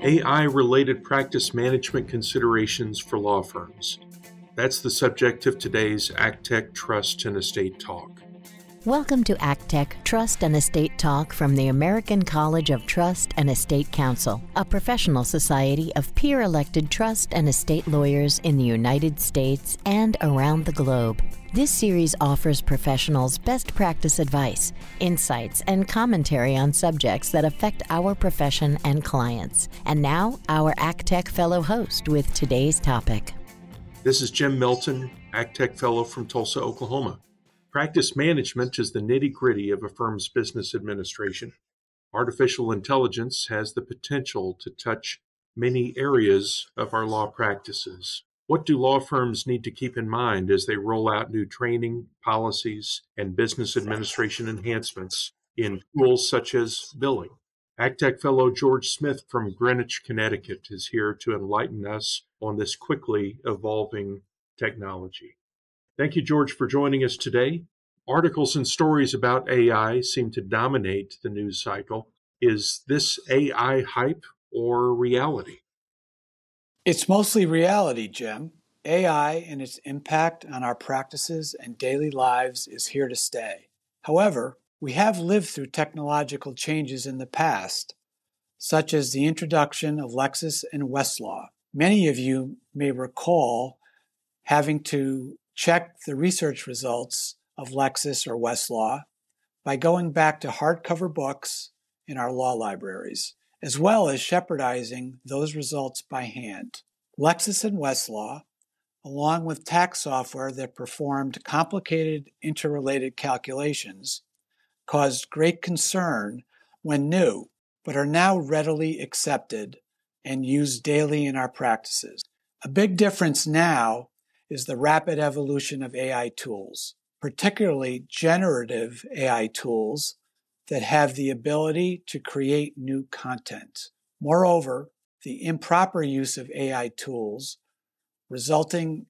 AI-related practice management considerations for law firms. That's the subject of today's ACTEC Trust and Estate Talk. Welcome to ACTEC Trust and Estate Talk from the American College of Trust and Estate Counsel, a professional society of peer-elected trust and estate lawyers in the United States and around the globe. This series offers professionals best practice advice, insights, and commentary on subjects that affect our profession and clients. And now, our ACTEC Fellow host with today's topic. This is Jim Milton, ACTEC Fellow from Tulsa, Oklahoma. Practice management is the nitty-gritty of a firm's business administration. Artificial intelligence has the potential to touch many areas of our law practices. What do law firms need to keep in mind as they roll out new training, policies, and business administration enhancements in tools such as billing? ACTEC Fellow George Smith from Greenwich, Connecticut is here to enlighten us on this quickly evolving technology. Thank you, George, for joining us today. Articles and stories about AI seem to dominate the news cycle. Is this AI hype or reality? It's mostly reality, Jim. AI and its impact on our practices and daily lives is here to stay. However, we have lived through technological changes in the past, such as the introduction of Lexis and Westlaw. Many of you may recall having to check the research results of Lexis or Westlaw by going back to hardcover books in our law libraries, as well as shepherdizing those results by hand. Lexis and Westlaw, along with tax software that performed complicated interrelated calculations, caused great concern when new, but are now readily accepted and used daily in our practices. A big difference now is the rapid evolution of AI tools, particularly generative AI tools that have the ability to create new content. Moreover, the improper use of AI tools resulting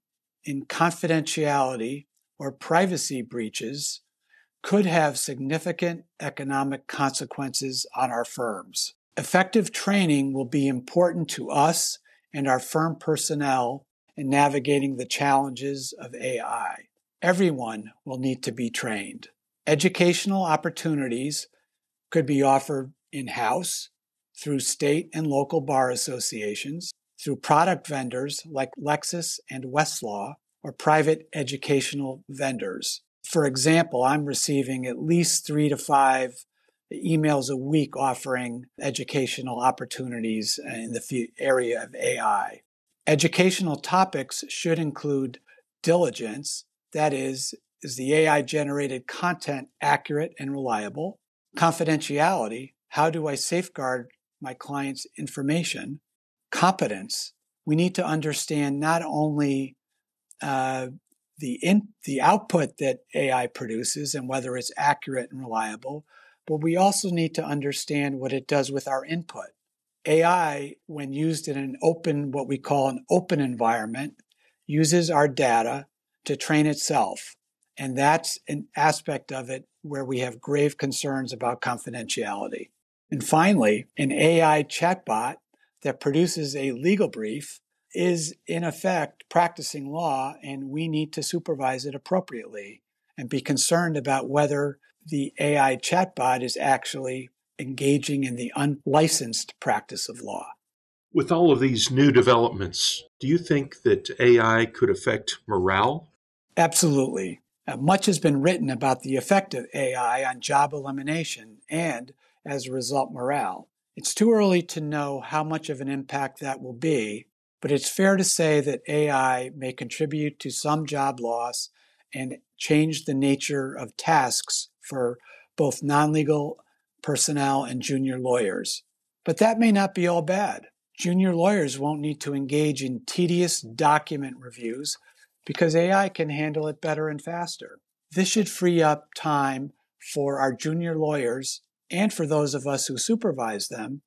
in confidentiality or privacy breaches could have significant economic consequences on our firms. Effective training will be important to us and our firm personnel in navigating the challenges of AI. Everyone will need to be trained. Educational opportunities could be offered in-house, through state and local bar associations, through product vendors like Lexis and Westlaw, or private educational vendors. For example, I'm receiving at least 3 to 5 emails a week offering educational opportunities in the area of AI. Educational topics should include diligence, that is the AI-generated content accurate and reliable? Confidentiality, how do I safeguard my client's information? Competence, we need to understand not only the output that AI produces and whether it's accurate and reliable, but we also need to understand what it does with our input. AI, when used in what we call an open environment, uses our data to train itself. And that's an aspect of it where we have grave concerns about confidentiality. And finally, an AI chatbot that produces a legal brief is in effect practicing law, and we need to supervise it appropriately and be concerned about whether the AI chatbot is actually engaging in the unlicensed practice of law. With all of these new developments, do you think that AI could affect morale? Absolutely. Much has been written about the effect of AI on job elimination and, as a result, morale. It's too early to know how much of an impact that will be, but it's fair to say that AI may contribute to some job loss and change the nature of tasks for both non-legal personnel and junior lawyers. But that may not be all bad. Junior lawyers won't need to engage in tedious document reviews because AI can handle it better and faster. This should free up time for our junior lawyers and for those of us who supervise them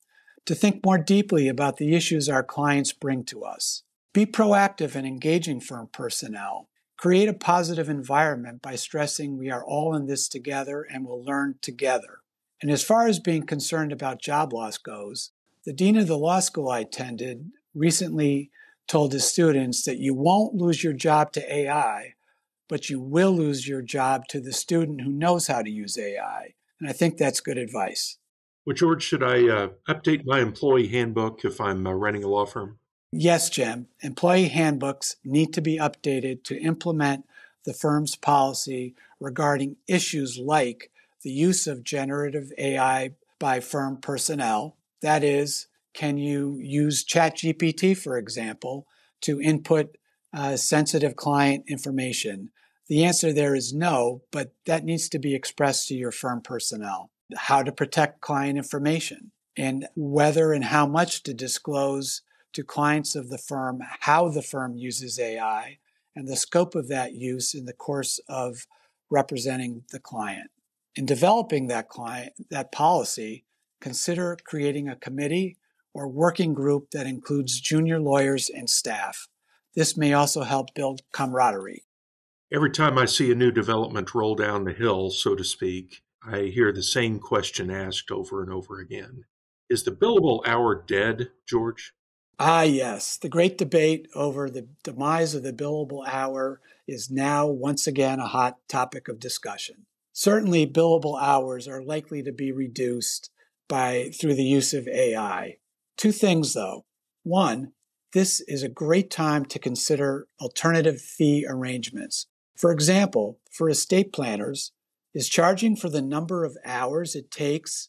to think more deeply about the issues our clients bring to us. Be proactive in engaging firm personnel. Create a positive environment by stressing we are all in this together and will learn together. And as far as being concerned about job loss goes, The dean of the law school I attended recently told his students that you won't lose your job to AI, but you will lose your job to the student who knows how to use AI. And I think that's good advice. Well, George, should I update my employee handbook if I'm running a law firm? Yes, Jim. Employee handbooks need to be updated to implement the firm's policy regarding issues like the use of generative AI by firm personnel. That is, can you use ChatGPT, for example, to input sensitive client information? The answer there is no, but that needs to be expressed to your firm personnel. How to protect client information and whether and how much to disclose to clients of the firm, how the firm uses AI, and the scope of that use in the course of representing the client. In developing that policy, consider creating a committee or working group that includes junior lawyers and staff. This may also help build camaraderie. Every time I see a new development roll down the hill, so to speak, I hear the same question asked over and over again. Is the billable hour dead, George? Yes. The great debate over the demise of the billable hour is now once again a hot topic of discussion. Certainly, billable hours are likely to be reduced through the use of AI. Two things, though. One, this is a great time to consider alternative fee arrangements. For example, for estate planners, is charging for the number of hours it takes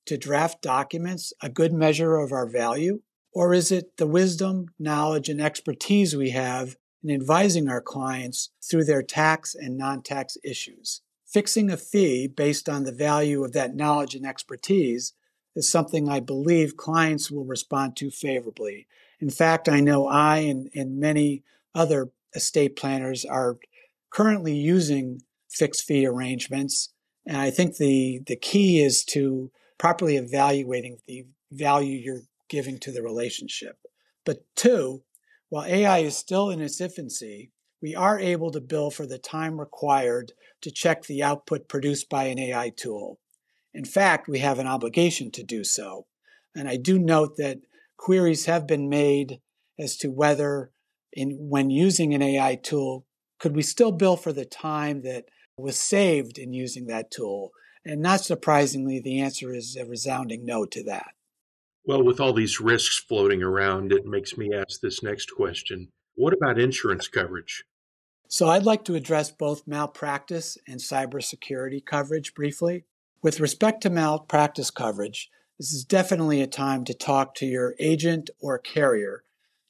to draft documents a good measure of our value? Or is it the wisdom, knowledge, and expertise we have in advising our clients through their tax and non-tax issues? Fixing a fee based on the value of that knowledge and expertise is something I believe clients will respond to favorably. In fact, I know I and many other estate planners are currently using fixed fee arrangements, and I think the key is to properly evaluating the value you're giving to the relationship. But two, while AI is still in its infancy, we are able to bill for the time required to check the output produced by an AI tool. In fact, we have an obligation to do so. And I do note that queries have been made as to whether, when using an AI tool, could we still bill for the time that was saved in using that tool? And not surprisingly, the answer is a resounding no to that. Well, with all these risks floating around, it makes me ask this next question. What about insurance coverage? So I'd like to address both malpractice and cybersecurity coverage briefly. With respect to malpractice coverage, this is definitely a time to talk to your agent or carrier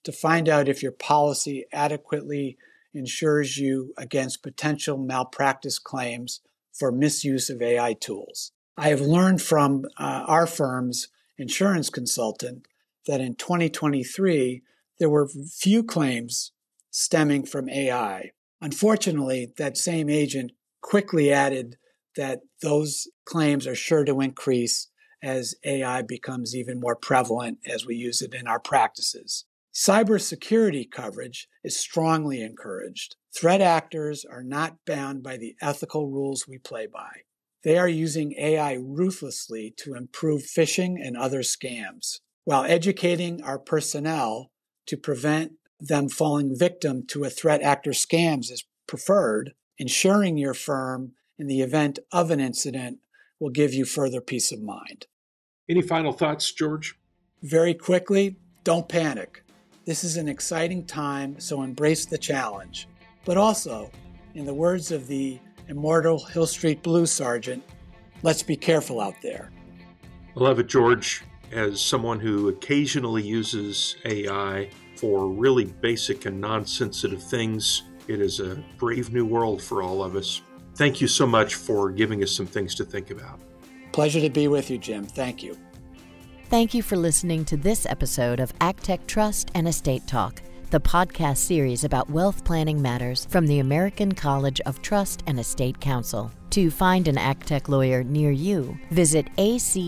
to find out if your policy adequately insures you against potential malpractice claims for misuse of AI tools. I have learned from our firm's insurance consultant that in 2023, there were few claims stemming from AI. Unfortunately, that same agent quickly added that those claims are sure to increase as AI becomes even more prevalent as we use it in our practices. Cybersecurity coverage is strongly encouraged. Threat actors are not bound by the ethical rules we play by. They are using AI ruthlessly to improve phishing and other scams, while educating our personnel to prevent them falling victim to a threat actor scams is preferred. Insuring your firm in the event of an incident will give you further peace of mind. Any final thoughts, George? Very quickly, don't panic. This is an exciting time, so embrace the challenge. But also, in the words of the immortal Hill Street Blues sergeant, let's be careful out there. I love it, George. As someone who occasionally uses AI for really basic and non-sensitive things, it is a brave new world for all of us. Thank you so much for giving us some things to think about. Pleasure to be with you, Jim. Thank you. Thank you for listening to this episode of AgTech Trust and Estate Talk, the podcast series about wealth planning matters from the American College of Trust and Estate Counsel. To find an AgTech lawyer near you, visit actec.org.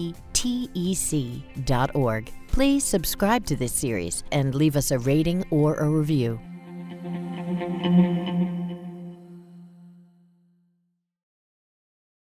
Please subscribe to this series and leave us a rating or a review.